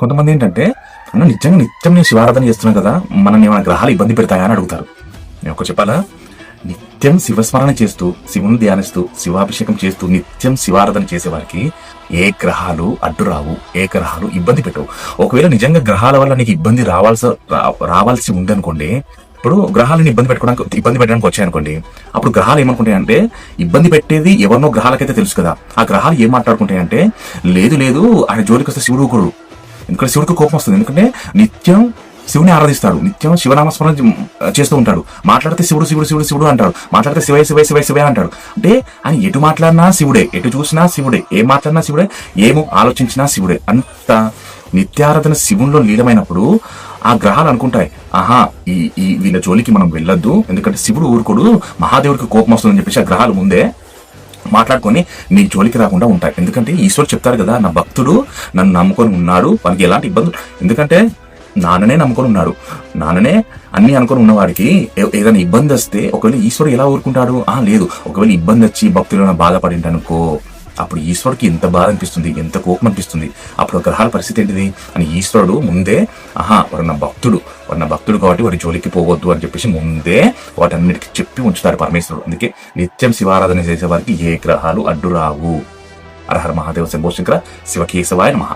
కొంతమంది ఏంటంటే అన్న నిజంగా నిత్యం నేను శివారాధన చేస్తున్నాను కదా, మనల్ని ఏమైనా గ్రహాలు ఇబ్బంది పెడతాయా అని అడుగుతారు. నేను ఒక చెప్పాలా, నిత్యం శివస్మరణ చేస్తూ శివుని ధ్యానిస్తూ శివాభిషేకం చేస్తూ నిత్యం శివారాధన చేసేవారికి ఏ గ్రహాలు అడ్డు రావు, ఏ గ్రహాలు ఇబ్బంది పెట్టవు. ఒకవేళ నిజంగా గ్రహాల వల్ల నీకు ఇబ్బంది రావాల్సి ఉందనుకోండి, ఇప్పుడు గ్రహాలను ఇబ్బంది పెట్టడానికి వచ్చాయనుకోండి, అప్పుడు గ్రహాలు ఏమనుకుంటాయంటే ఇబ్బంది పెట్టేది ఎవరినో గ్రహాలకైతే తెలుసు కదా, ఆ గ్రహాలు ఏం మాట్లాడుకుంటాయంటే లేదు ఆయన జోలికి వస్తే శివుడు కూడా, ఎందుకంటే శివుడికి కోపం వస్తుంది. ఎందుకంటే నిత్యం శివుని ఆరాధిస్తాడు, నిత్యం శివనామస్మరణ చేస్తూ ఉంటాడు. మాట్లాడితే శివుడు శివుడు శివుడు శివుడు అంటాడు, మాట్లాడితే శివయ శివయ శివయ శివయ అంటాడు. అంటే ఆయన ఎటు మాట్లాడినా శివుడే, ఎటు చూసినా శివుడే, ఏం మాట్లాడినా శివుడే, ఏమో ఆలోచించినా శివుడే. అంత నిత్యారాధన శివునిలో లీలమైనప్పుడు ఆ గ్రహాలు అనుకుంటాయి, ఆహా ఈ వీళ్ళ జోలికి మనం వెళ్ళొద్దు, ఎందుకంటే శివుడు ఊరుకోడు, మహాదేవుడికి కోపం వస్తుందని చెప్పేసి ఆ గ్రహాలు ముందే మాట్లాడుకొని నీ జోలికి రాకుండా ఉంటాయి. ఎందుకంటే ఈశ్వరుడు చెప్తారు కదా, నా భక్తుడు నన్ను నమ్ముకొని ఉన్నాడు, వానికి ఎలాంటి ఇబ్బందులు, ఎందుకంటే నాన్ననే నమ్ముకొని ఉన్నాడు, నాన్ననే అన్ని అనుకొని ఉన్నవాడికి ఏదైనా ఇబ్బంది వస్తే ఒకవేళ ఈశ్వరుడు ఎలా ఊరుకుంటాడు? లేదు, ఒకవేళ ఇబ్బంది వచ్చి భక్తులు బాధపడింటనుకో, అప్పుడు ఈశ్వరుడికి ఎంత బాధ అనిపిస్తుంది, ఎంత కోపం అనిపిస్తుంది. అప్పుడు గ్రహాల పరిస్థితి ఏంటిది అని ఈశ్వరుడు ముందే వాడు నా భక్తుడు కాబట్టి వాడి జోలికి పోవద్దు అని చెప్పేసి ముందే వాటన్నిటికీ చెప్పి ఉంచుతారు పరమేశ్వరుడు. అందుకే నిత్యం శివారాధన చేసే వారికి ఏ గ్రహాలు అడ్డు రావు. హర హర మహాదేవ శంభో శంకర శివకేశవాయ నమః.